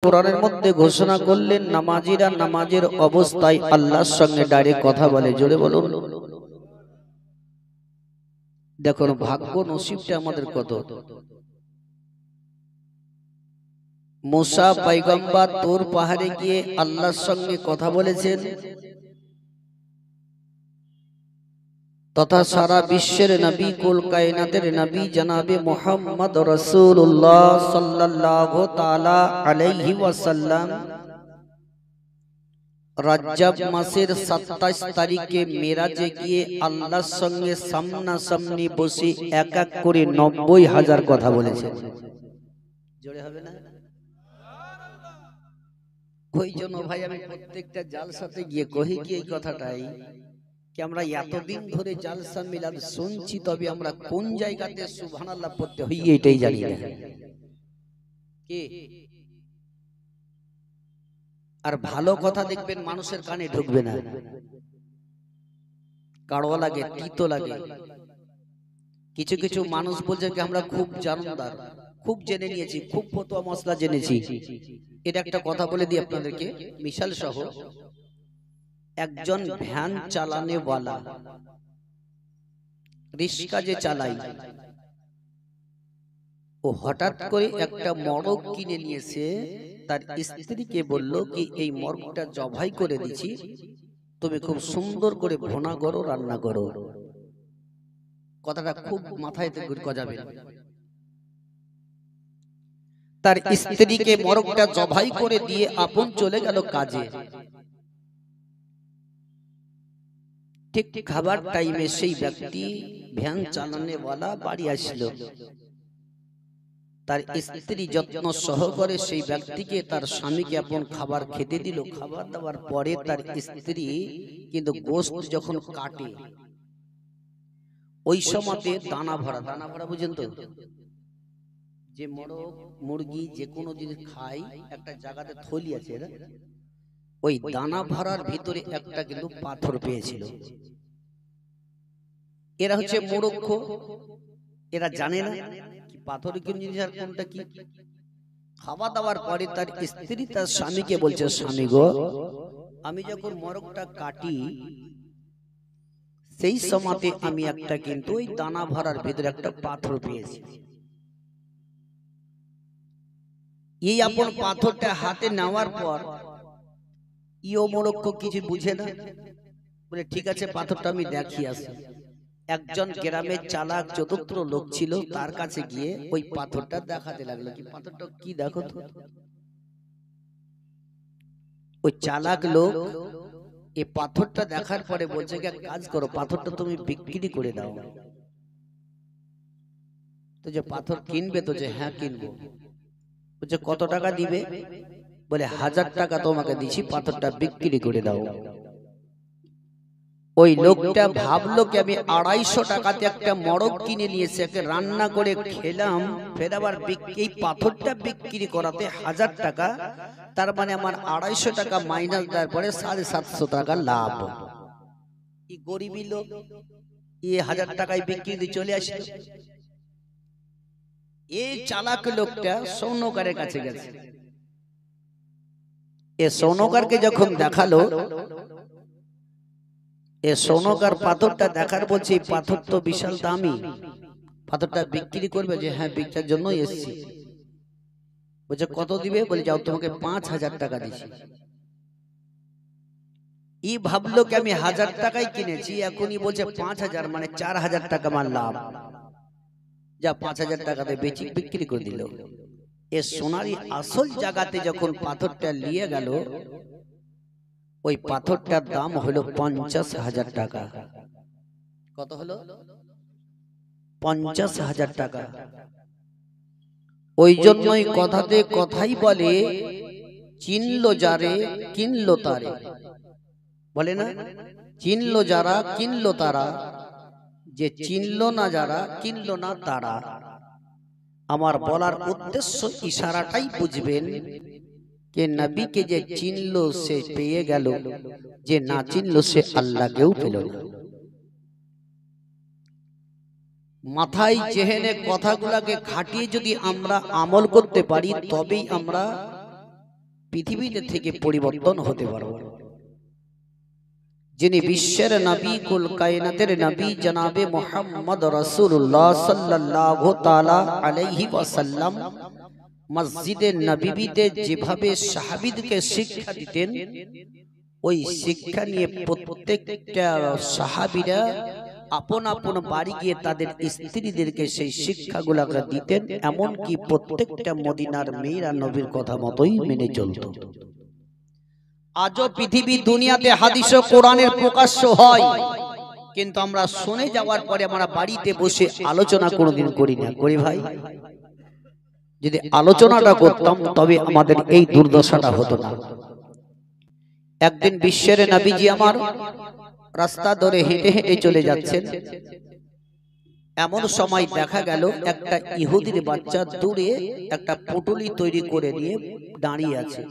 কোরআনের মধ্যে ঘোষণা করলেন নামাজিরা নামাজের অবস্থায় আল্লাহর সঙ্গে ডাইরেক্ট কথা বলে। জোরে বলুন। দেখুন ভাগ্য নসিবটা আমাদের কত। মুসা পয়গম্বর তুর পাহাড়ে গিয়ে আল্লাহর সঙ্গে কথা বলেছেন, তথা সারা বিশ্বের নবী, কুল কায়নাতের নবী জনাবে মুহাম্মদ রাসূলুল্লাহ সাল্লাল্লাহু তাআলা আলাইহি ওয়াসাল্লাম রজব মাসের 27 তারিখে মেরাজে গিয়ে আল্লাহর সঙ্গে সামনাসামনি বসে এক এক করে 90,000 কথা বলেছেন। জোরে হবে না? ওই জন্য ভাই আমি প্রত্যেকটা জালসাতে গিয়ে কহি কি এই কথাটাই, कि আমরা এতদিন ধরে জালসা মিলাদ শুনছি, তবে আমরা কোন জায়গাতে সুবহানাল্লাহ পড়তে হই এটাই জানি না। কি আর ভালো কথা দেখবেন মানুষের কানে ঢুকবে না, কাড়োয়া লাগে, তিতো লাগে। কিছু কিছু মানুষ বলছে যে আমরা খুব জানদার, খুব জেনে নিয়েছি, খুব ফতোয়া মশলা জেনেছি। এটা একটা কথা বলে দিই আপনাদেরকে মিশাল সহ। একজন ভ্যান চালানেওয়ালা, রিক্সা যে চালাই, ও হঠাৎ করে একটা মরগ কিনে নিয়েছে। তার স্ত্রীকে বলল কি এই মরগটা জবাই করে দিছি, তুমি খুব সুন্দর করে ভুনা করো, রান্না করো। কথাটা খুব মাথায় গজাবে। তার স্ত্রীকে মরগটা জবাই করে দিয়ে আপন চলে গেল কাজে। ঠিক খাবার টাইমে সেই ব্যক্তি ভ্যান চালানেওয়ালা বাড়ি আসলো। তার স্ত্রী যত্ন সহকারে সেই ব্যক্তিকে, তার স্বামীকে আপন খাবার খেতে দিল। খাবার দেওয়ার পরে তার স্ত্রী কিন্তু গোশত যখন কাটে, ওই সময়তে দানা ভরা, দানা ভরা বুঝেন তো, যে মোরগ মুরগি যে কোনো জিনিস খায় একটা জায়গাতে থলি আছে, ওই দানা ভরার ভিতরে একটা কিন্তু পাথর পেয়েছিল। এরা হচ্ছে মূর্খ, এরা জানে না কি পাথর কোন জিনিস আর কোনটা কি। খাওয়া দাওয়ার পরে তার স্ত্রী তার স্বামীকে বলছে, স্বামী গো, আমি যখন মরগটা কাটি সেই সময়তে আমি একটা কিন্তু ওই দানা ভরার ভিতরে একটা পাথর পেয়েছি। এই আপন পাথরটা হাতে নেওয়ার পর ইও মূর্খ কিছু বুঝে না, বলে ঠিক আছে পাথরটা আমি দেখি আসি। একজন গ্রামের চালাক চতুর্থ লোক ছিল, তার কাছে গিয়ে ওই পাথরটা দেখাতে লাগলো। কি পাথরটা কি দেখো তো। ওই চালাক লোক এই পাথরটা দেখার পরে বলছে এক কাজ করো, পাথরটা তুমি বিক্রি করে দাও। তো যে পাথর কিনবে, তো যে হ্যাঁ কিনবো। বলছে কত টাকা দিবে? বলে 1000 টাকা তোমাকে দিছি, পাথরটা বিক্রি করে দাও। ওই লোকটা ভাবলো কি আমি 250 টাকাতে একটা মরগ কিনে নিয়েছি, একে রান্না করে খেলাম, ফের আবার এই পাথরটা বিক্রি করাতে 1000 টাকা, তার মানে আমার 250 টাকা মাইনাস দেওয়ার পরে 750 টাকা লাভ। এই গরিবী লোক এই 1000 টাকায় বিক্রি দিয়ে চলে আসলো। এই চালাক লোকটা সৌনকারের কাছে গেছে। এ সৌনকারকে যখন দেখালো, এ সোনকার পাথরটা দেখার বলছে এই পাথর তো বিশাল দামি, পাথরটা বিক্রি করবে? যে হ্যাঁ বিক্রির জন্য এসেছি। বলছে কত দিবে? বলে যাও তোমাকে 5000 টাকা দিছি। ই ভাবলো কি আমি 1000 টাকায় কিনেছি, এখনই বলছে 5000, মানে 4000 টাকা আমার লাভ। যা 5000 টাকাতে বেচি বিক্রি করে দিল। এ সোনারি আসল জায়গাতে যখন পাথরটা নিয়ে গেল, ওই পাথরটার দাম হলো 50,000 টাকা। কত হলো? 50,000 টাকা। ওই জন্যই কথাতে কথাই বলে, চিনলো যারে কিনলো তারে। বলে না, চিনলো যারা কিনলো তারা, যে চিনলো না যারা কিনলো না তারা। আমার বলার উদ্দেশ্য ইশারাটাই বুঝবেন, যে নবীকে যে চিনলো সে পেয়ে গেল, যে না চিনলো সে আল্লাহকেও পেল না। মাথায় জেহেনে কথাগুলাকে খাটিয়ে যদি আমরা আমল করতে পারি, তবেই আমরা পৃথিবীতে থেকে পরিবর্তন হতে পারবো না। যিনি বিশ্বের নবী, কুল কায়নাতের নবী জনাবে মুহাম্মদ রাসূলুল্লাহ সাল্লাল্লাহু তাআলা আলাইহি ওয়াসাল্লাম মসজিদে নববীতে যেভাবে সাহাবীদেরকে শিক্ষা দিতেন, ওই শিক্ষা নিয়ে প্রত্যেকটা সাহাবীরা আপন আপন বাড়ি গিয়ে তাদের স্ত্রীদেরকে সেই শিক্ষাগুলোকে দিতেন। এমনকি প্রত্যেকটা মদিনার মেয়েরা নবীর কথা মতোই মেনে চলত। আজও পৃথিবী দুনিয়াতে হাদিস ও কোরআনের প্রকাশ্য হয়, কিন্তু আমরা শুনে যাওয়ার পরে আমরা বাড়িতে বসে আলোচনা কোনোদিন করি না। করি ভাই? যদি আলোচনাটা করতাম তবে আমাদের এই দুর্দশাটা হতো না। একদিন বিশ্বের নবীজি আমার রাস্তা ধরে হেঁটে হেঁটে চলে যাচ্ছেন। এমন সময় দেখা গেল একটা ইহুদির বাচ্চা দূরে একটা পুটুলি তৈরি করে নিয়ে দাঁড়িয়ে আছে।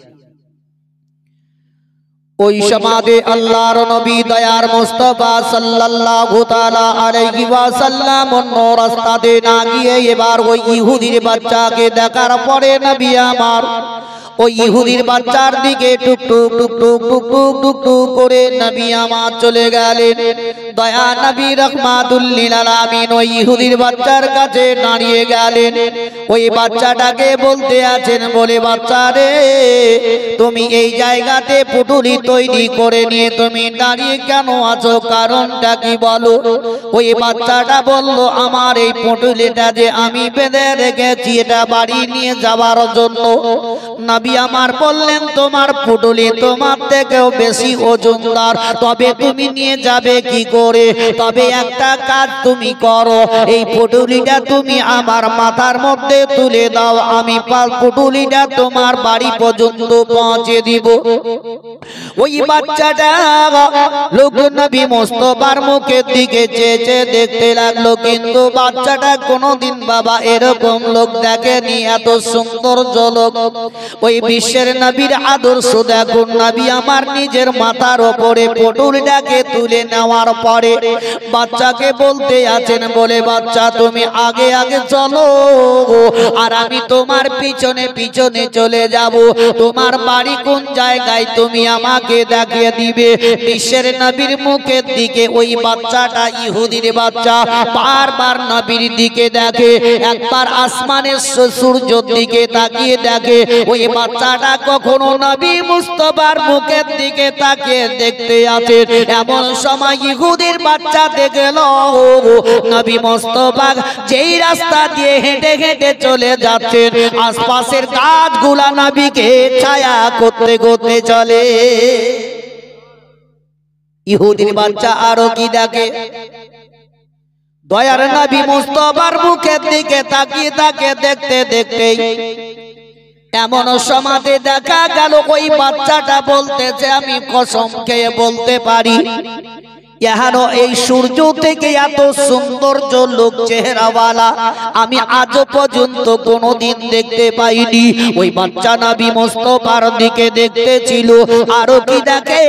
ওই সমাজে আল্লাহর নবী দয়ার মুস্তাফা সাল্লাল্লাহু তাআলা আলাইহি ওয়াসাল্লাম অন্য রাস্তাতে না গিয়ে এবার ওই ইহুদির বাচ্চাকে দেখার পরে নবী আমার ওই ইহুদির বাচ্চার দিকে টুক টুক টুক টুক টুক টুক টুক টুক করে নবী আমার চলে গেলেন। দয়া নবী রাহমাতুল লিল আলামিন ওই ইহুদির বাচ্চার কাছে দাঁড়িয়ে গেলেন। ওই বাচ্চাটাকে বলতে আছেন, বলে বাচ্চা রে, তুমি এই জায়গাতে পুটুলি তৈরি করে নিয়ে তুমি দাঁড়িয়ে কেন আছো, কারণটা কি বলো? ওই বাচ্চাটা বলল, আমার এই পুটুলিটা যে আমি বেঁধে রেখেছি এটা বাড়ি নিয়ে যাওয়ার জন্য। নবী আমার বললেন, তোমার পুটুলি তোমার থেকেও বেশি ওজনদার, তবে তুমি নিয়ে যাবে কি করে? তবে একটা কাজ তুমি করো, এই পুটুলিটা তুমি আমার মাথার মধ্যে তুলে দাও, আমি পুটুলিটা তোমার বাড়ি পর্যন্ত পৌঁছে দিব। ওই বাচ্চাটা লোক নবী মুস্তাফার মুখের দিকে চেয়ে দেখতে লাগলো, কিন্তু বাচ্চাটা কোনোদিন বাবা এরকম লোক দেখেনি, এত সুন্দর লোক। ওই বিশ্বের নবীর আদর্শ দেখুন, নবী আমার নিজের মাথার উপরে পুটুলিটাকে তুলে নেওয়ার পরে বাচ্চাকে বলতে আছেন, বলে বাচ্চা তুমি আগে আগে চলো আর আমি তোমার পিছনে পিছনে চলে যাব। তোমার বাড়ি কোন জায়গায় তুমি আমাকে দেখিয়ে দিবে। বিশ্বের নবীর মুখের দিকে ওই বাচ্চাটা, ইহুদির বাচ্চা, বারবার নবীর দিকে দেখে, একবার আসমানের সূর্যের দিকে তাকিয়ে দেখে। ওই বাচ্চাটা কখনো নবী মুস্তাফার মুখের দিকে তাকিয়ে দেখতে আছে। এমন সময় ইহুদির বাচ্চা দেখল নবী মুস্তাফা যেই রাস্তা দিয়ে হেঁটে হেঁটে চলে যাচ্ছেন, আশপাশের গাছগুলা নবীকে ছায়া করতে করতে চলে। ইহুদির বাচ্চা আরো কি দেখে, দয়ার নবী মুস্তাফার মুখের দিকে তাকিয়ে তাকিয়ে দেখতে দেখতে এমন সমাজে দেখা গেল ওই বাচ্চাটা বলতেছে, আমি কসম খেয়ে বলতে পারি এহানো এই সূর্য থেকে এত সৌন্দর্য লোক চেহারাওয়ালা আমি আজও পর্যন্ত কোনোদিন দেখতে পাইনি। ওই বাচ্চা নবী মুস্তাফার দিকে দেখতেছিল। আরো কি দেখে,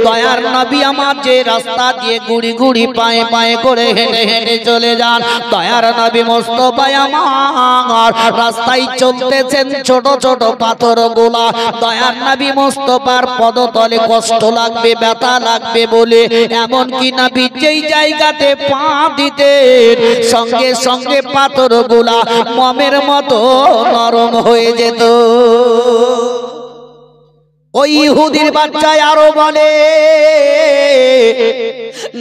দয়ার নবী আমার যে রাস্তা দিয়ে গুড়ি গুড়ি পায়ে পায়ে করে হেঁটে হেঁটে চলে যান, দয়ার নবী মুস্তাফা আমার রাস্তায় চলতেছেন, ছোট ছোট পাথর গোলা দয়ার নবী মুস্তাফার পদতলে কষ্ট লাগবে, ব্যথা লাগবে বলে এমনকি নবী যেই জায়গাতে পা দিতেন সঙ্গে সঙ্গে পাথরগুলা মমের মতো নরম হয়ে যেত। ওই ইহুদির বাচ্চা আরো বলে,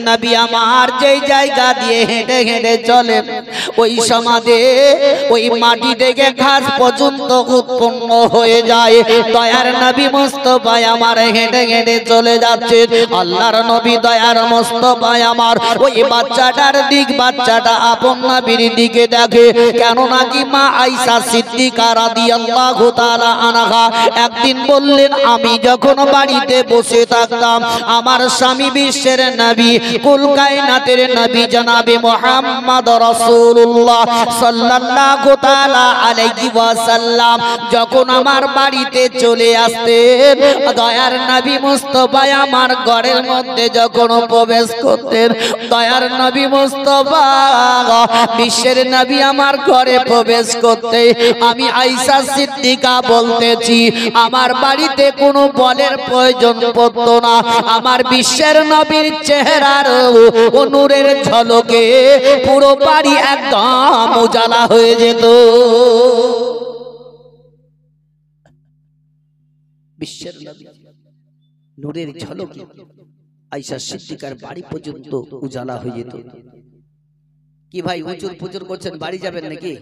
নবী আমার যেই জায়গা দিয়ে হেঁটে হেঁটে চলে ওই সমাজে ওই মাটি থেকে ঘাস পর্যন্ত উৎপন্ন হয়ে যায়। দয়ার নবী মুস্তাফা আমার হেঁটে হেঁটে চলে যাচ্ছে। আল্লাহর নবী দয়ার মুস্তাফা আমার ওই বাচ্চাটার দিক, বাচ্চাটা আপন নবীর দিকে দেখে। কেন নাকি মা আয়েশা সিদ্দিকা রাদিয়াল্লাহু তাআলা আনহা একদিন বললেন, আমি যখন বাড়িতে বসে থাকতাম আমার স্বামী বিশ্বের নবী, কুল কায়নাতের নবী জনাবে মুহাম্মদ রাসূলুল্লাহ রাসূলুল্লাহ সাল্লাল্লাহু তাআলা আলাইহি ওয়াসাল্লাম যখন আমার বাড়িতে চলে আসতেন, দয়ার নবী মুস্তাফা আমার ঘরের মধ্যে যখন প্রবেশ করতেন, দয়ার নবী মুস্তাফা বিশ্বের নবী আমার ঘরে প্রবেশ করতে আমি আয়েশা সিদ্দিকা বলতেছি আমার বাড়িতে কোনো বলের প্রয়োজন পড়তো না। আমার বিশ্বের নবীর চেহারার ও নূরের ঝলকে পুরো বাড়ি একদম উজালা হয়ে যেত। বিশ্বের নবী নূরের ঝলকে আয়েশা সিদ্দিকার বাড়ি পর্যন্ত উজালা হয়ে যেত। কি ভাই হুজুর পুজুর করছেন, বাড়ি যাবেন নাকি?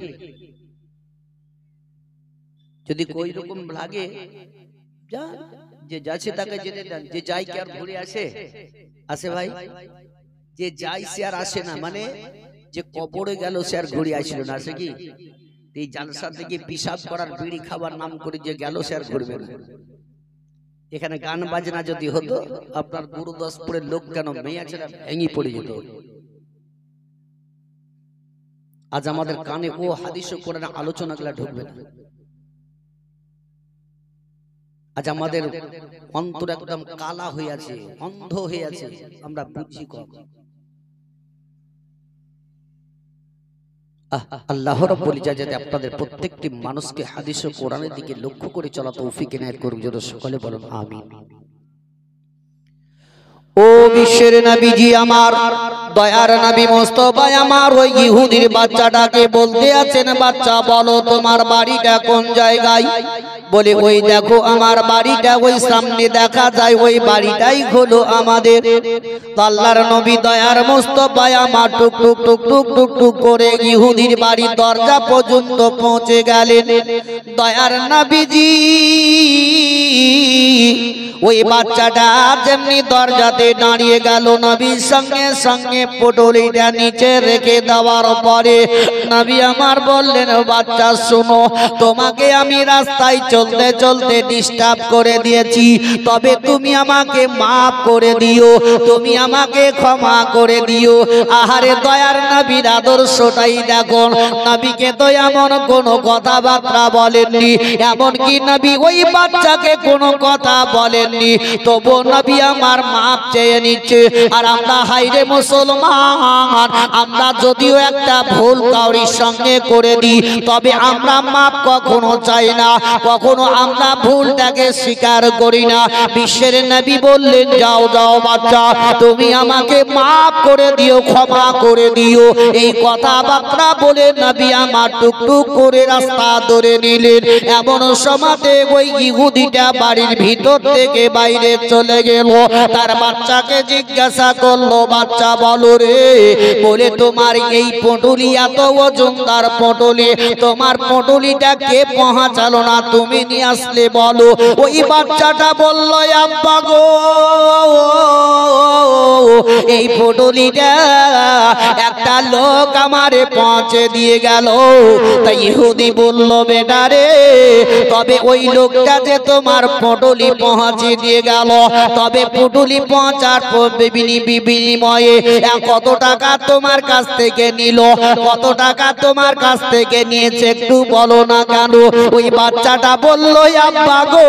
যদি কোই রকম লাগে যা, যে যাচ্ছে তাকে যেতে দেন, যে যাই কি আর ঘুরে আসে? আসে ভাই, যে যাই সে আর আসে না, মানে যে কবরে গেল সে আর ঘুরে আসলো না, আসে কি? এই জালসা থেকে পিশাব করার বিড়ি খাবার নাম করে যে গেল সে আর ঘুরবে না। এখানে গান বাজনা যদি হতো আপনার গুরুদাসপুরের লোক কেন মেয়ে ছেলে ভেঙে পড়ে যেত। আজ আমাদের কানে ও হাদিস ও কোরআন আলোচনাগুলো ঢুকবে না। আজ আমাদের অন্তর একদম কালা হয়ে আছে, অন্ধ হয়ে আছে, আমরা বুঝি কম। আল্লাহ রাব্বুল ইজ্জত আপনাদের প্রত্যেকটি মানুষকে হাদিস ও কোরআনের দিকে লক্ষ্য করে চলা তৌফিক ইনায়াত করুন, যেন সকলে বলুন আমিন। ও বিশ্বের নবীজি আমার, দয়ার নবী মুস্তাফা আমার ওই ইহুদির বাচ্চাটাকে বলতে আছেন, বাচ্চা বলো তোমার বাড়িটা কোন জায়গায়? বলে ওই দেখো আমার বাড়িটা ওই সামনে দেখা যায়, ওই বাড়িটাই হলো আমাদের। আল্লাহর নবী দয়ার মুস্তাফা আমার টুক টুক টুক টুক টুক টুক করে ইহুদির বাড়ির দরজা পর্যন্ত পৌঁছে গেলেন। দয়ার নবীজি ওই বাচ্চাটা যেমনি দরজাতে দাঁড়িয়ে গেল, নবীর সঙ্গে সঙ্গে পটলিটা নিচে রেখে দেওয়ার পরে নবী আমার বললেন, বাচ্চা শোনো, তোমাকে আমি রাস্তায় চলতে চলতে ডিস্টার্ব করে দিয়েছি, তবে তুমি আমাকে মাফ করে দিও, তুমি আমাকে ক্ষমা করে দিও। আহারে দয়ার নবীর আদর্শটাই দেখুন, নবীকে তো এমন কোনো কথাবার্তা বলেননি, এমনকি নবী ওই বাচ্চাকে কোনো কথা বলেন, তবু নবী আমার মাপ চেয়ে নিচ্ছে। আর আমরা হাইরে মুসলমান, আমরা যদিও একটা ভুল কাউরির সঙ্গে করে দিই, তবে আমরা মাপ কখনো চাই না, কখনো আমরা ভুলটাকে স্বীকার করি না। বিশ্বের নবী বললেন, যাও যাও বাচ্চা, তুমি আমাকে মাপ করে দিও, ক্ষমা করে দিও। এই কথাবার্তা বলে নবী আমার টুকটুক করে রাস্তা ধরে নিলেন। এমন সময়তে ওই ইহুদিটা বাড়ির ভিতর থেকে বাইরে চলে গেল। তার বাচ্চাকে জিজ্ঞাসা করলো, বাচ্চা বলো রে, বলে তোমার এই পটলি এত ওজনদার পটলি, তোমার পটলিটা কে পৌঁছালো না, তুমি নিয়ে আসলে বলো। ওই বাচ্চাটা বললো, আব্বা গো, এই পটলিটা একটা লোক আমারে পৌঁছে দিয়ে গেল। তাই ইহুদি বলল, বেটা রে, তবে ওই লোকটা যে তোমার পটলি পৌঁছে দিয়ে গেল, তবে পুটুলি পৌঁছার বিনিময়ে কত টাকা তোমার কাছ থেকে নিল, কত টাকা তোমার কাছ থেকে নিয়েছে একটু বলো না কেন? ওই বাচ্চাটা বলল, আব্বা গো,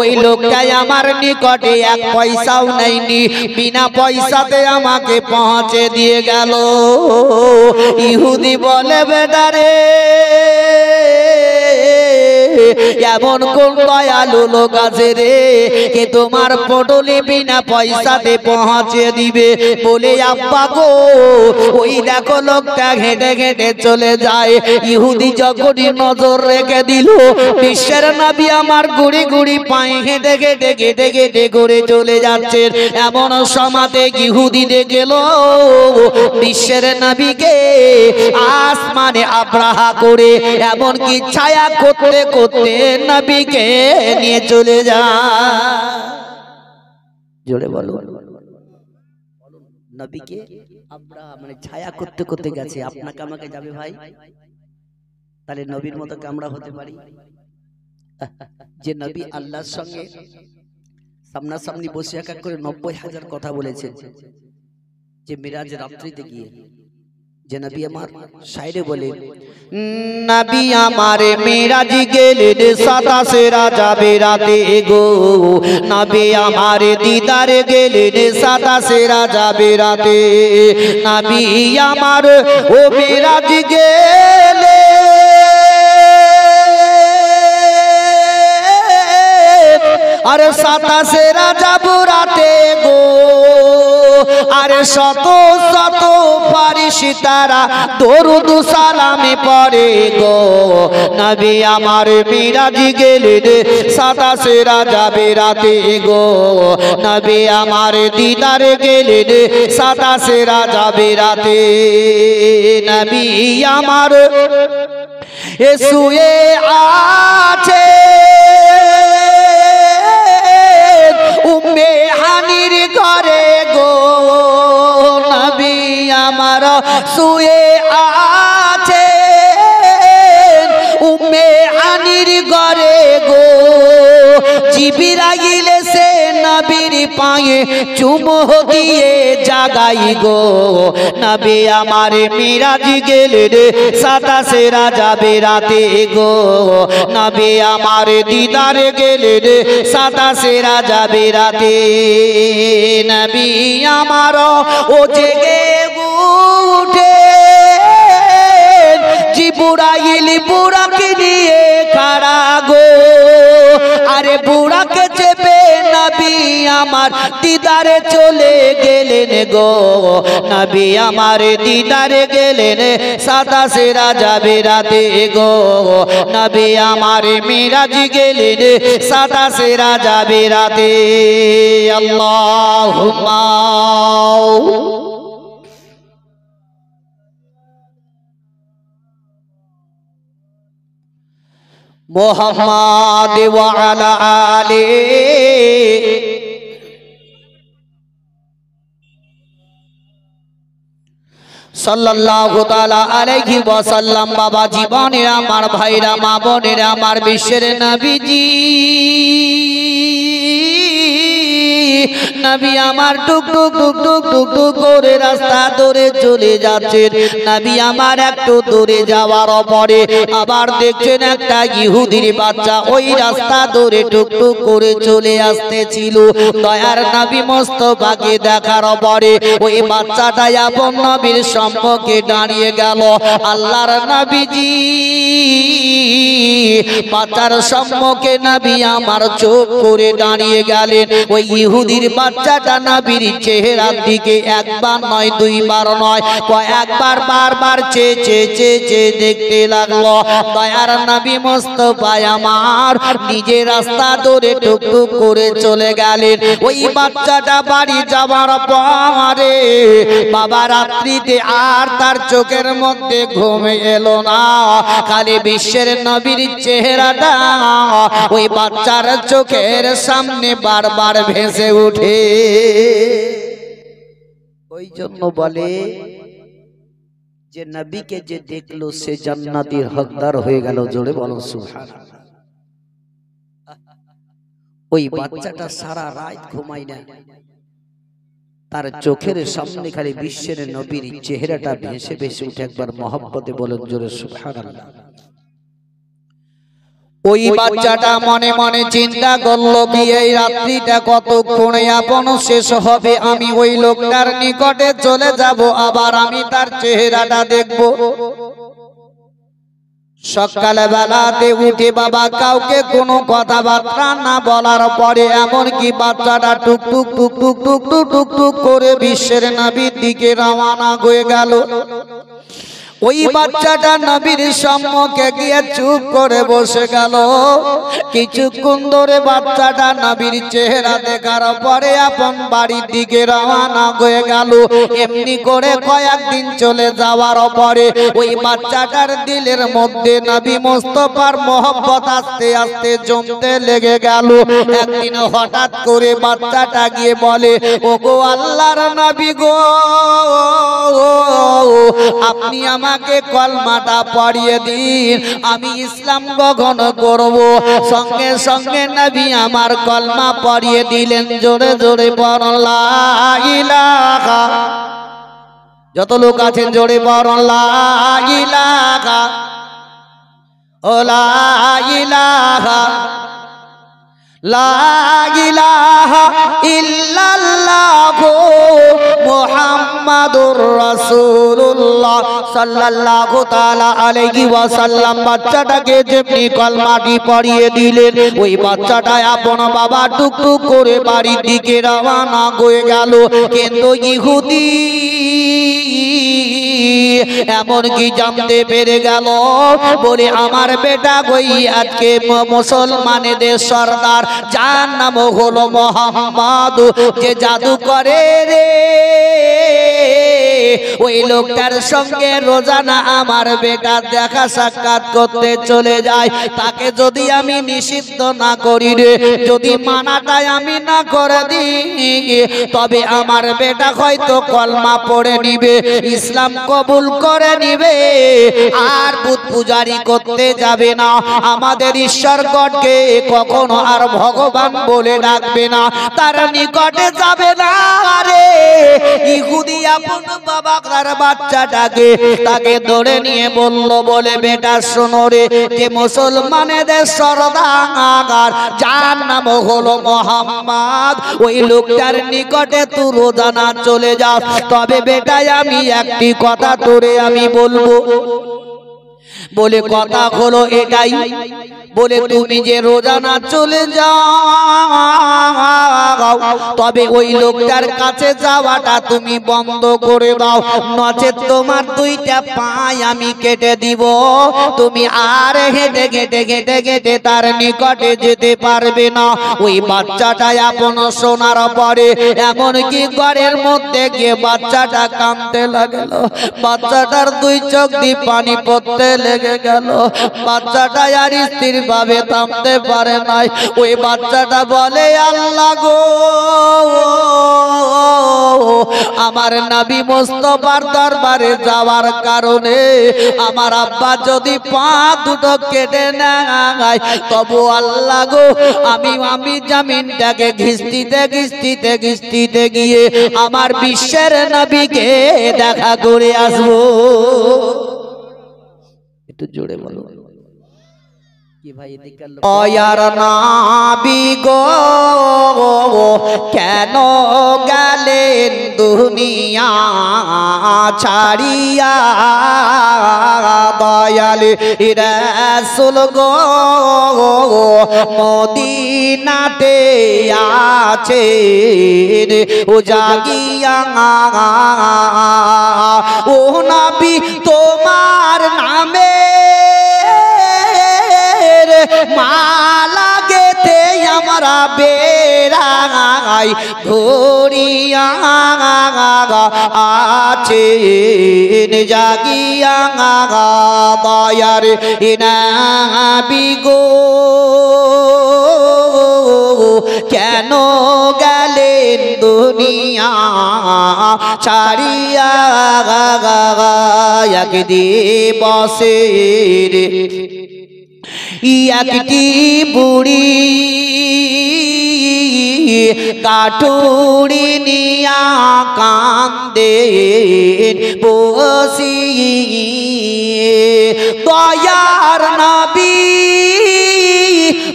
ওই লোকটাই আমার নিকটে এক পয়সাও নেয়নি, বিনা পয়সাতে আমাকে পৌঁছে দিয়ে গেল। ইহুদি বলে, বেটা রে, এমন কোন দয়ালু লোক আছে রে, কে তোমার পটলি বিনা পয়সাতে পৌঁছে দিবে? বলে, আব্বা গো, ওই দেখো লোকটা হেঁটে হেঁটে চলে যায়। ইহুদি যখনই নজর রেখে দিল, বিশ্বের নবী আমার গুড়ি গুড়ি পায়ে হেঁটে হেঁটে হেঁটে হেঁটে ঘুরে চলে যাচ্ছেন। এমন সমাতে ইহুদি দেখে গেল বিশ্বের নবীকে আসমানে আব্রাহা করে, এমনকি ছায়া করতে করতে নবীকে নিয়ে চলে যায়। জোরে বলো, নবীকে আব্রাহা মানে ছায়া করতে করতে গেছে। আপনাকে আমাকে যাবে ভাই, তাহলে নবীর মতো আমরা হতে পারি? যে নবী আল্লাহর সঙ্গে সামনাসামনি বসে এক এক করে ৯০,০০০ কথা বলেছেন, যে মিরাজ রাত্রিতে গিয়ে যে নবী আমার সাইডে বলে নবী আমারে মেরাজ গেলেন 27 রাজা বেরাতে গো, নবী আমারে দিদারে গেলেন 27 রাজা বেরাতে, নবী আমার ও মেরাজ গেলে আরে 27 রাজা বেরাতে গো, আরে শত শত ফারিস্তারা দরুদ সালামে পড়ে গো, নবী আমার মিরাজ গেলেন 27 রাজা বেরাতে গো, নবী আমার দিদারে গেলেন 27 রাজা বেরাতে, নবী আমার শুয়ে আছে উম্মে হানির ঘরে গো, নবী আমার শুয়ে আছে উম্মে হানির ঘরে গো, জিবরাইল এসে নবীর পায়ে চুমো দিয়ে জাগাই গো, নবী আমার মিরাজ গেলেন 27 রাজা বেরাতে গো, নবী আমার দিদারে গেলেন 27 রাজা বেরাতে, নবী আমার ও জেগে উঠে জিবরাইল বুড়াকে নিয়ে খাড়া গো, আরে বুড়াকে চেপে নবী আমার দিদারে চলে গেলেন গো, নবী আমার দিদারে গেলেন 27 রাজা বেরাতে গো, নবী আমার মিরাজ গেলেন 27 রাজা বেরাতে। আল্লাহুম্মা মুহাম্মাদ ওয়া আলা আলিহি সাল্লাল্লাহু তাআলা আলাইহি ওয়াসাল্লাম। বাবা জীবনের আমার ভাইরা মা বোনেরা আমার বিশ্বের নবীজি, নবী আমার টুক টুক টুক টুক টুক টুক করে রাস্তা ধরে চলে যাচ্ছেন, নবী আমার একটু দূরে যাওয়ার পরে আবার দেখছেন একটা ইহুদির বাচ্চা ওই রাস্তা ধরে টুক টুক করে চলে আসতেছিল, দয়ার নবী মুস্তাফাকে দেখার পরে ওই বাচ্চাটা আপন নবীর সম্মুখে দাঁড়িয়ে গেল, আল্লাহর নবীজি বাচ্চার সম্মুখে নবী আমার চোখ করে দাঁড়িয়ে গেলেন, ওই ইহুদির বাচ্চাটা নবীর চেহারার দিকে একবার নয় দুইবার নয় কয়েকবার বারবার চেয়ে চেয়ে চেয়ে চেয়ে দেখতে লাগলো, দয়ার নবী মুস্তাফা আমার নিজে রাস্তা ধরে টুকটুক করে চলে গেলেন, ওই বাচ্চাটা বাড়ি যাওয়ার পরে বাবা রাত্রিতে আর তার চোখের মধ্যে ঘুম এলো না, খালি বিশ্বের নবীর চেহারাটা ওই বাচ্চার চোখের সামনে বারবার ভেসে উঠে, ওই জন্য বলে যে নবীকে যে দেখলো সে জান্নাতের হকদার হয়ে গেল, জোরে বলো সুবহানাল্লাহ। ওই বাচ্চাটা সারা রাত ঘুমায় না, তার চোখের সামনে খালি বিশ্বের নবীর চেহারাটা ভেসে ভেসে উঠে, একবার মহব্বতে বলেন জোরে সুবহানাল্লাহ। ওই বাচ্চাটা মনে মনে চিন্তা করলো কি এই রাত্রিটা কতক্ষণে আপন শেষ হবে, আমি ওই লোকটার নিকটে চলে যাব, আবার আমি তার চেহারাটা দেখব। সকালে বেলাতে উঠে বাবা কাউকে কোনো কথাবার্তা না বলার পরে এমনকি বাচ্চাটা টুকটুক টুকটুক টুকটুক টুকটুক করে বিশ্বের নবীর দিকে রওনা হয়ে গেল। ওই বাচ্চাটা নবীর সম্মুখে গিয়ে চুপ করে বসে গেল, কিছুক্ষণ ধরে বাচ্চাটা নবীর চেহারা দেখার পরে আপন বাড়ির দিকে রওনা হয়ে গেল। এমনি করে কয়েকদিন চলে যাওয়ার পরে ওই বাচ্চাটার দিলের মধ্যে নবী মুস্তাফার মহব্বত আস্তে আস্তে জমতে লেগে গেল। একদিন হঠাৎ করে বাচ্চাটা গিয়ে বলে, ওগো আল্লাহর নবী গো, আপনি আমাকে কলমাটা পড়িয়ে দিন, আমি ইসলাম গ্রহণ করব। সঙ্গে সঙ্গে নবী আমার কলমা পড়িয়ে দিলেন, জোরে জোরে বলেন লা ইলাহা যত লোক আছেন জোরে বলুন লা ইলাহা ও লা ইলাহা লা ইলাহা ইল্লাল্লাহু মুহাম্মাদুর রাসূলুল্লাহ সাল্লাল্লাহু তাআলা আলাইহি ওয়াসাল্লাম বাচ্চাটাকে যেমনি কলমাটি পড়িয়ে দিলেন ওই বাচ্চাটা আপন বাবা টুকটুক করে বাড়ির দিকে রওনা হয়ে গেল কিন্তু ইহুদি এমন কি জানতে পেরে গেল বলে আমার বেটা কই আজকে মুসলমানদের সরদার যার নাম হলো মুহাম্মদ যে জাদু করে রে ওই লোকটার সঙ্গে রোজানা আমার বেটা দেখা সাক্ষাৎ করতে চলে যায় তাকে যদি আমি নিষিদ্ধ না করি রে যদি মানাটাই আমি না করে দিই তবে আমার বেটা হয়তো কলমা পড়ে নিবে ইসলাম কবুল করে নিবে আর বুত পূজারি করতে যাবে না আমাদের ঈশ্বরগণকে কখনো আর ভগবান বলে ডাকবে না তার নিকটে যাবে না রে ইহুদি আপন বাবা তার বাচ্চাটাকে তাকে ধরে নিয়ে বলল বলে বেটা শোনো রে যে মুসলমানদের সরদার যার নাম হলো মুহাম্মদ ওই লোকটার নিকটে তুই রোজানা চলে যাও তবে বেটাই আমি একটি কথা তোরে আমি বলবো বলে কথা হলো এটাই বলে তুমি যে রোজানা চলে যাও তবে ওই লোকটার কাছে যাওয়াটা তুমি বন্ধ করে দাও নচেত তোমার দুইটা পায় আমি কেটে দিব তুমি আর হেঁটে হেঁটে হেঁটে হেঁটে তার নিকটে যেতে পারবে না ওই বাচ্চাটা আপন শোনার পরে এমনকি ঘরের মধ্যে গিয়ে বাচ্চাটা কাঁদতে লাগলো বাচ্চাটার দুই চোখ দিয়ে পানি পড়তে লেগে গেল বাচ্চাটা আর স্থির ভাবে থামতে পারে নাই ওই বাচ্চাটা বলে আল্লাহ গো আমার নবী মুস্তাফার দরবারে যাওয়ার কারণে আমার আব্বা যদি পা দুটো কেটে নেয় তবু আল্লাহ গো আমি জমিনটাকে ঘিস্তিতে গিয়ে আমার বিশ্বের নবীকে দেখা করে আসবো একটু জোরে বলো কি ভাই এদিকে ওয়ার নবী গো কেন গেলেন দুনিয়া ছাড়িয়া দয়াল রাসূল গো মদিনাতে আছেন ও জাগিয়া ও নবী তোমার নামে মালা গেতে আমরা বেড়াই ধরিয়া আছেন জাগিয়া দয়ার নবী গো কেন গেলেন দুনিয়া ছাড়িয়া এক দিবসের একটি বুড়ি কাঠুরি নিয়া কান্দে বসি দয়ার নবী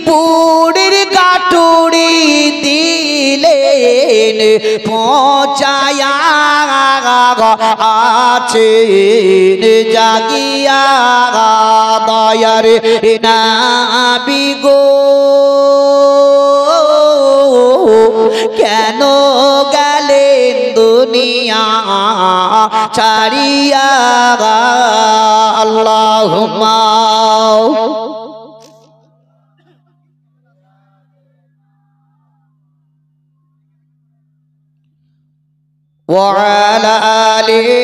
বুড়ির কাঠুরি দিলেন পৌঁছায়া আছেন জাগিয়া দয়ার নবী গো কেন গেলেন দুনিয়া ছাড়িয়া আল্লাহুম্মা ওয়া আলা আলিহি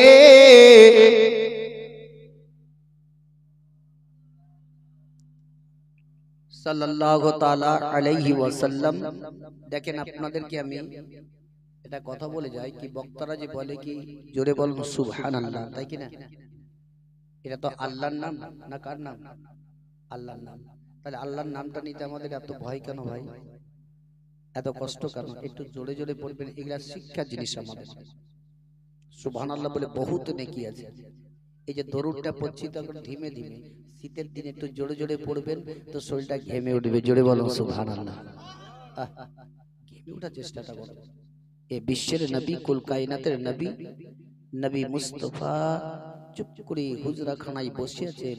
সাল্লাল্লাহু তাআলা আলাইহি ওয়াসাল্লাম। দেখেন আপনাদেরকে আমি এটা কথা বলে যাই কি বক্তারা যে বলে কি জোরে বলুন সুবহানাল্লাহ, তাই কি না? এটা তো আল্লাহর নাম না কার নাম? আল্লাহর নাম। তাহলে আল্লাহর নামটা নিতে আমাদের এত ভয় কেন ভাই, এত কষ্ট কেন? একটু জোরে জোরে বলবেন, এগুলা শিক্ষার জিনিস আমাদের। সুবহানাল্লাহ বলে বহুত নেকি আছে। এই যে দরুদটা পড়ছি তখন ধীমে ধীমে, শীতের দিনে একটু জোরে জোরে পড়বেন তো শরীরটা ঘেমে উঠবে। জোরে বলুন সুবহানাল্লাহ। ঘেমে ওঠার চেষ্টাটা করুন। এ বিশ্বের নবী, কুল কায়নাতের নবী, নবী মুস্তাফা চুপ করে হুজরা খানায় বসে আছেন।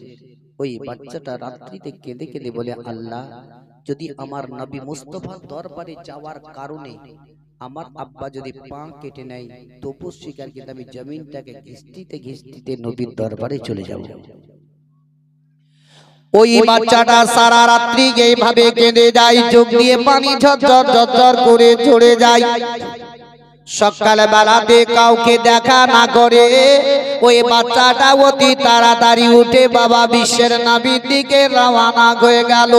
ওই বাচ্চাটা রাত্রিতে কেঁদে কেঁদে বলে, আল্লাহ যদি আমার নবী মুস্তাফার দরবারে যাওয়ার কারণে আমার আব্বা যদি পা কেটে নেয় তবু স্বীকার, কিন্তু আমি জমিনটাকে ঘিসতে ঘিসতে নবীর দরবারে চলে যাব। ওই বাচ্চাটা সারা রাত্রি এইভাবে কেঁদে যায়, চোখ দিয়ে পানি ঝরঝর ঝরঝর করে ঝরে যায়। সকাল বেলাতে কাউকে দেখা না করে ওই বাচ্চাটা অতি তাড়াতাড়ি উঠে বাবা বিশ্বের নবীর দিকে রওনা হয়ে গেল।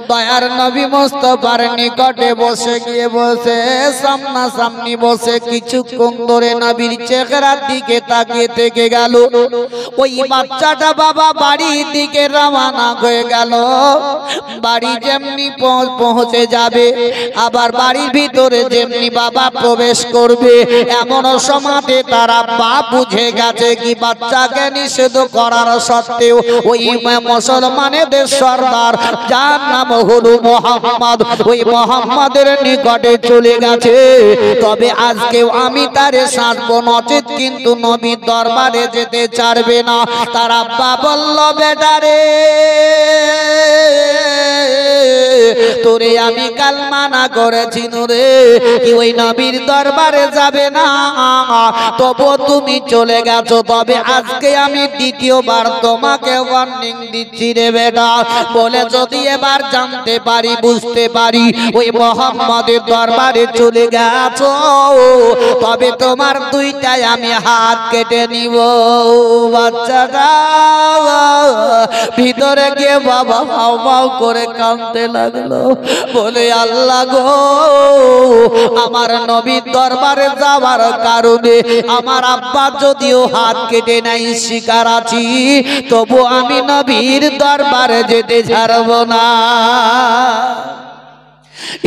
দয়ার নবী মুস্তাফার নিকটে বসে গিয়ে বসে সামনাসামনি বসে কিছুক্ষণ ধরে নবীর চেহারার দিকে তাকিয়ে থেকে গেল। ওই বাচ্চাটা বাবা বাড়ির দিকে রওনা হয়ে গেল। বাড়ি যেমনি পৌঁছে যাবে, আবার বাড়ির ভিতরে যেমনি বাবা প্রবেশ করবে, এমন সময়তে তারা বাপ বুঝে গেছে কি বাচ্চাকে নিষেধ করার সত্ত্বেও ওই মুসলমানদের সর্দার যার নাম হলো মোহাম্মদ, ওই মোহাম্মদের নিকটে চলে গেছে। তবে আজকেও আমি তারে সাজবো নচেত কিন্তু নবীর দরবারে যেতে চাইবে না। তার আব্বা বলল, বেটারে তোরে আমি কাল মানা করেছি রে কি ওই নবীর দরবারে যাবে না, তবু তুমি চলে গেছো। তবে আজকে আমি দ্বিতীয়বার তোমাকে ওয়ার্নিং দিচ্ছি রে বেটা, বলে যদি এবার জানতে পারি বুঝতে পারি ওই মোহাম্মদের দরবারে চলে গেছো তবে তোমার দুইটাই আমি হাত কেটে নিব। বাচ্চাটা ভিতরে গিয়ে বাবা হাউ হাউ করে কাঁদতে লাগলো, বলে আল্লাহ গো আমার নবীর দরবারে যাওয়ার কারণে আমার আব্বা যদিও হাত কেটে নাই স্বীকার আছি, তবু আমি নবীর দরবারে যেতে ছাড়ব না।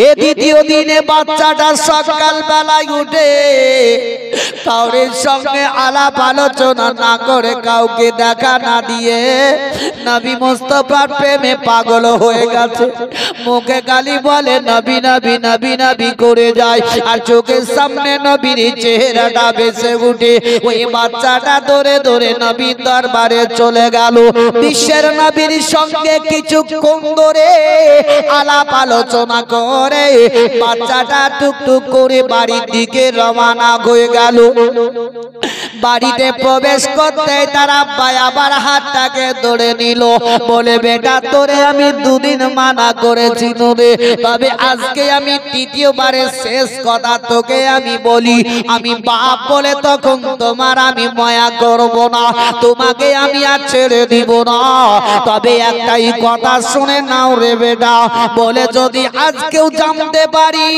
এ দ্বিতীয় দিনে বাচ্চাটা সকাল বেলায় উঠে কাউরের সঙ্গে আলাপ আলোচনা না করে, কাউকে দেখা না দিয়ে নবী মুস্তাফার প্রেমে পাগল হয়ে গেছে। মুখে গালি বলে নবী নবী নবী নবী করে যায়, আর চোখের সামনে নবীর চেহারাটা ভেসে উঠে। ওই বাচ্চাটা ধরে ধরে নবীর দরবারে চলে গেল। বিশ্বের নবীর সঙ্গে কিছুক্ষণ ধরে আলাপ আলোচনা করে বাচ্চাটা টুকটুক করে বাড়ির দিকে রওনা হয়ে গেল। বাড়িতে প্রবেশ করতে তার আব্বা আবার হাতটাকে ধরে নিল, বলে বেটা তোরে আমি দুদিন মানা করেছি রে, তবে আজকে আমি তৃতীয়বারের শেষ কথা তোকে আমি বলি, আমি বাপ বলে তখন তোমার আমি মায়া করব না, তোমাকে আমি আর ছেড়ে দিব না। তবে একটাই কথা শুনে নাও রে বেটা, বলে যদি আজকেও জানতে পারি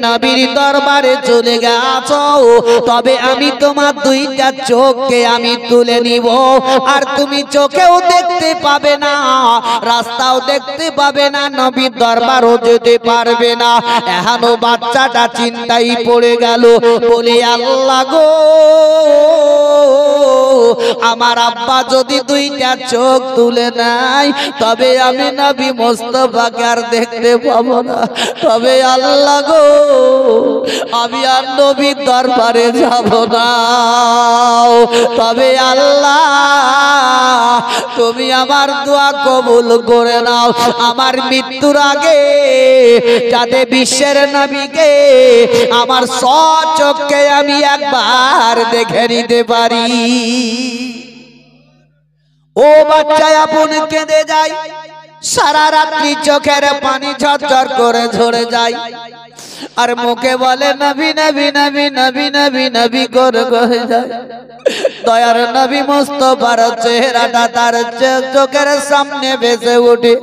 নবীর দরবারে চলে গেছো তবে আমি তোমার দুইটা চোখকে আমি তুলে নিব, আর তুমি চোখেও দেখতে পাবে না, রাস্তাও দেখতে পাবে না, নবীর দরবারও যেতে পারবে না। এখনো বাচ্চাটা চিন্তায় পড়ে গেল, বলে আল্লাহ গো আমার আব্বা যদি দুইটা চোখ তুলে নাই তবে আমি নবী মুস্তাফাকে আর দেখতে পাবো না। তবে আল্লাহ গো আমি আর নবীর দরবারে যাব না। তবে আল্লাহ তুমি আমার দোয়া কবুল করে নাও, আমার মৃত্যুর আগে যাতে বিশ্বের নবীকে আমার সচক্ষে আমি একবার দেখে নিতে পারি। ও বাচ্চা আপন কেঁদে যায়, সারা রাত্রি চোখের পানি ঝরঝর করে ঝরে যায়, আর মুখে বলে নবী নবী নবী নবী নবী নবী করে যায়। দয়ার নবী মুস্তাফার চেহারাটা তার চোখের সামনে ভেসে ওঠে।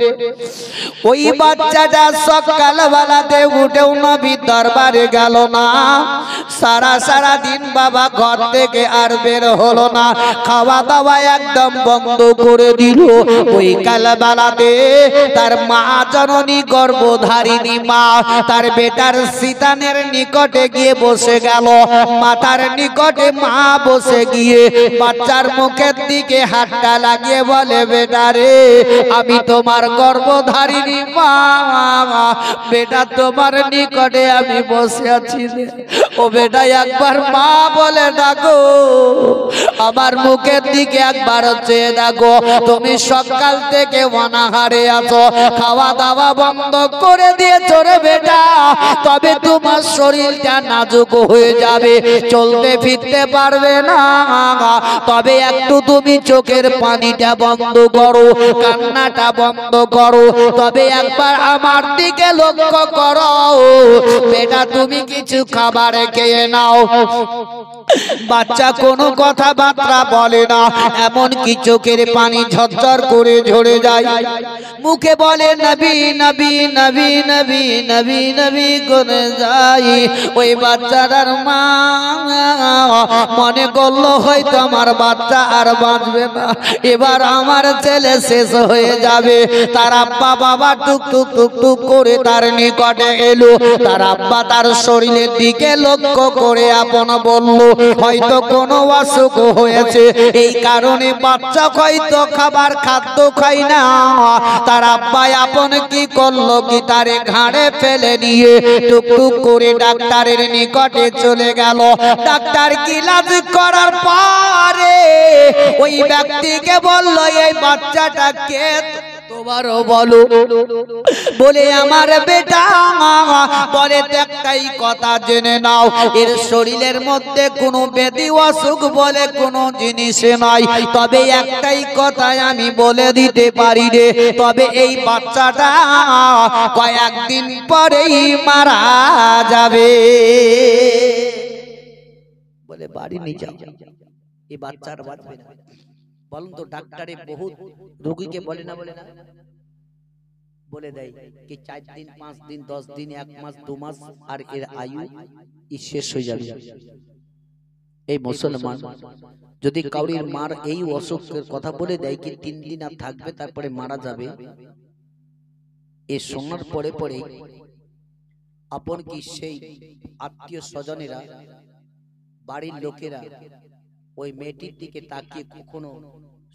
ওই বাচ্চাটা সকালবেলাতে উঠেও নবী দরবারে গেল না। সারা দিন বাবা ঘর থেকে আর বের হলো না, খাওয়া দাওয়া একদম বন্ধ করে দিল। ওই কালবেলাতে তার মা জননী গর্ভধারিণী মা তার বেটার সীতানের নিকটে গিয়ে বসে গেল। মাতার নিকটে মা বসে গিয়ে বাচ্চার মুখের দিকে হাতটা লাগিয়ে বলে, বেটা রে আমি তোমার গর্ভধারিণী মা, বেটা তোমার নিকটে আমি বসে আছি রে। ও বেটা একবার মা বলে ডাকো, আমার মুখের দিকে একবার চেয়ে দেখো। তুমি সকাল থেকে অনাহারে আছো, খাওয়া দাওয়া বন্ধ করে দিয়েছো রে বেটা, তবে তোমার শরীরটা নাজুক হয়ে যাবে, চলতে ফিরতে পারবে না। তবে একটু তুমি চোখের পানিটা বন্ধ করো, কান্নাটা বন্ধ করো, তবে একবার আমার দিকে লক্ষ্য করো। বেটা তুমি কিছু খাবার খেয়ে নাও। বাচ্চা কোনো কথাবার্তা বলে না, এমন কি চোখের পানি ঝরঝর করে ঝরে যায়। মুখে বলে নবী নবী নবী নবী নবী নবী করে যাই। ওই বাচ্চাটার মা মনে করলো হয়তো আমার বাচ্চা আর বাঁচবে না, এবার আমার ছেলে শেষ হয়ে যাবে। তার আব্বা বাবা টুক টুক টুক টুক করে তার নিকটে এলো। তার আব্বা তার শরীরের দিকে লক্ষ্য করে আপন বলল, হয়তো কোনো অসুখ হয়েছে, এই কারণে বাচ্চা হয়তো খাবার খাদ্য খাই না। তার আব্বা আপন কি করলো কি তারে ঘাড়ে ফেলে নিয়ে টুকটুক করে ডাক্তারের নিকটে চলে গেল। ডাক্তার কি ইলাজ করার পরে ওই ব্যক্তিকে বলল, এই বাচ্চাটাকে তোমারও বলো। বলে আমার বেটা, বলে একটাই কথা জেনে নাও, এর শরীরের মধ্যে কোনো ব্যাধি অসুখ বলে কোনো জিনিস নাই, তবে একটাই কথা আমি বলে দিতে পারি রে, তবে এই বাচ্চাটা কয়েকদিন পরেই মারা যাবে। বলে বাড়ি নিয়ে যাও, এই বাচ্চার বাঁচবে না। বলুন তো ডাক্তারে বহুত রোগীকে বলে না, বলে না, বলে দেয় কি 4 দিন 5 দিন 10 দিন 1 মাস 2 মাস আর এর আয়ু শেষ হয়ে যাবে। এই মুসলমান যদি কাউরির মার এই অসুখের কথা বলে দেয় কি 3 দিন আর থাকবে তারপরে মারা যাবে, এই শোনার পরে পরে আপন কি সেই আত্মীয় স্বজনেরা বাড়ির লোকেরা ওই মেয়েটির দিকে তাকিয়ে কখনো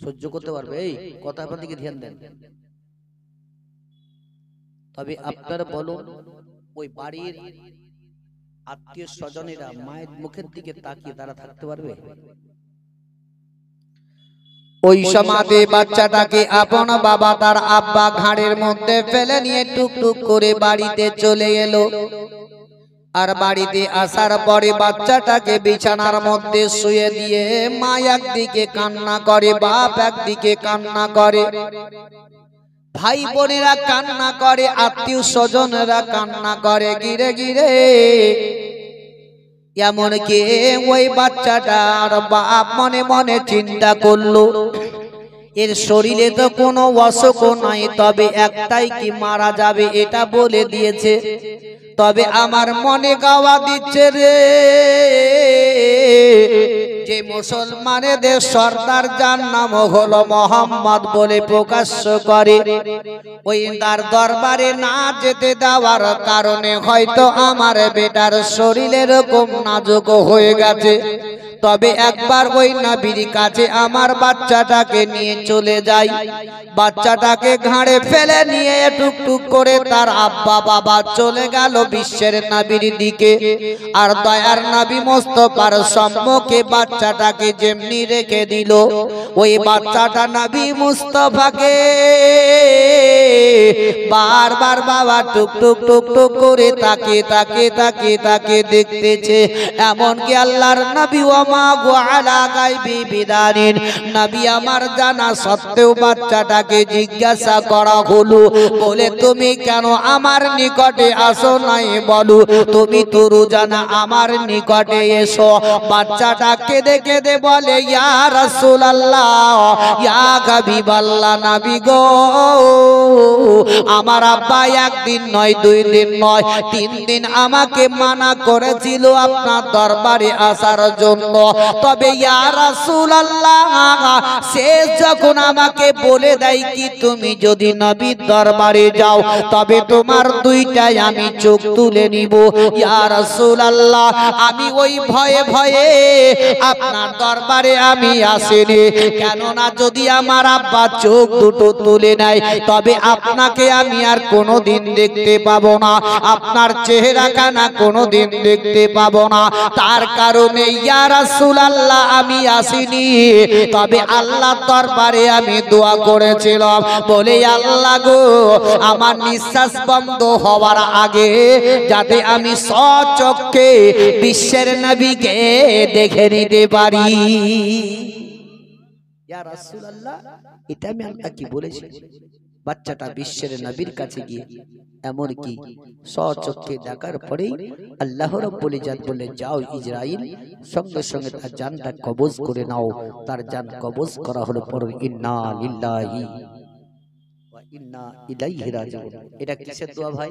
সহ্য করতে পারবে? এই কথার দিকে ধ্যান দেন। তবে আপনারা বলুন, ওই বাড়ির আত্মীয় স্বজনেরা মায়ের মুখের দিকে তাকিয়ে তারা থাকতে পারবে? ওই সমাজে বাচ্চাটাকে আপন বাবা তার আব্বা ঘাড়ের মধ্যে ফেলে নিয়ে টুকটুক করে বাড়িতে চলে এলো। আর বাড়িতে আসার পরে বাচ্চাটাকে বিছানার মধ্যে শুয়ে দিয়ে মা একদিকে কান্না করে, বাপ একদিকে কান্না করে, ভাই বোনেরা কান্না করে, আত্মীয় স্বজনেরা কান্না করে গিরে গিরে। এমনকি ওই বাচ্চাটার বাপ মনে মনে চিন্তা করলো, এর শরীরে তো কোনো অসুখ নাই, তবে একটাই কি মারা যাবে এটা বলে দিয়েছে, তবে আমার মনে গাওয়া দিচ্ছে রে, যে মুসলমানদের সর্দার যার নাম হলো মোহাম্মদ বলে প্রকাশ্য করে, ওই তার দরবারে না যেতে দেওয়ার কারণে হয়তো আমার বেটার শরীর এরকম নাজুক হয়ে গেছে, তবে একবার ওই নবীর কাছে আমার বাচ্চাটাকে নিয়ে চলে যাই। বাচ্চাটাকে ঘাড়ে ফেলে নিয়ে টুকটুক করে তার আব্বা বাবা চলে গেল বিশ্বের নবীর দিকে। আর দয়ার নবী মুস্তাফার সম্মুখে বাচ্চাটাকে যেমনি রেখে দিল, ওই বাচ্চাটা নবী মুস্তাফাকে বারবার বাবা টুক টুক টুক টুক করে তাকে তাকে তাকে তাকে দেখতেছে। এমনকি আল্লাহর নবী ওয়া মা গো আলা গায়বি বিদারিন, নবী আমার জানা সত্ত্বেও বাচ্চাটাকে জিজ্ঞাসা করা হলো, বলে তুমি কেন আমার নিকটে আসো নাই বলো, তুমি তো রোজানা আমার নিকটে এসো। বাচ্চাটা কেঁদে কেঁদে বলে ইয়া রাসূলুল্লাহ, ইয়া হাবিবাল্লাহ, নবী গো, আমার আব্বা একদিন নয়, 2 দিন নয়, 3 দিন আমাকে মানা করেছিল আপনার দরবারে আসার জন্য। তবে ইয়া রাসূলুল্লাহ, শেষ যখন আমাকে বলে দেয় কি তুমি যদি নবীর দরবারে যাও তবে তোমার 2টাই আমি চোখ তুলে নিব। ইয়া রাসূলুল্লাহ, আমি ওই ভয়ে ভয়ে আপনার দরবারে আমি আসিনি, কেননা যদি আমার আব্বা চোখ দুটো তুলে নেয় তবে আপনাকে আমি আর কোনোদিন দেখতে পাবো না, আপনার চেহারাখানা কোনোদিন দেখতে পাবো না। তার কারণে ইয়া রাসূলুল্লাহ আমি আসিনি, তবে আল্লাহর দরবারে আমি দোয়া করেছিলাম, বলে আল্লাহ গো, আমার নিঃশ্বাস বন্ধ হওয়ার আগে যাতে আমি সচক্ষে বিশ্বের নবীকে দেখে নিতে পারি। ইয়া রাসূলুল্লাহ, এটা আমি আপনাকে বলেছি। বাচ্চাটা বিশ্বের নবীর কাছে গিয়ে এমনকি সচক্ষে দেখার পরেই আল্লাহ রাব্বুল ইজ্জত বলে যাও ইসরাইল, সঙ্গে সঙ্গে তার জানটা কবজ করে নাও। তার জান কবজ করা হলো। পর ইন্না লিল্লাহি ওয়া ইন্না ইলাইহি রাজিউন। এটা কিসের দোয়া ভাই?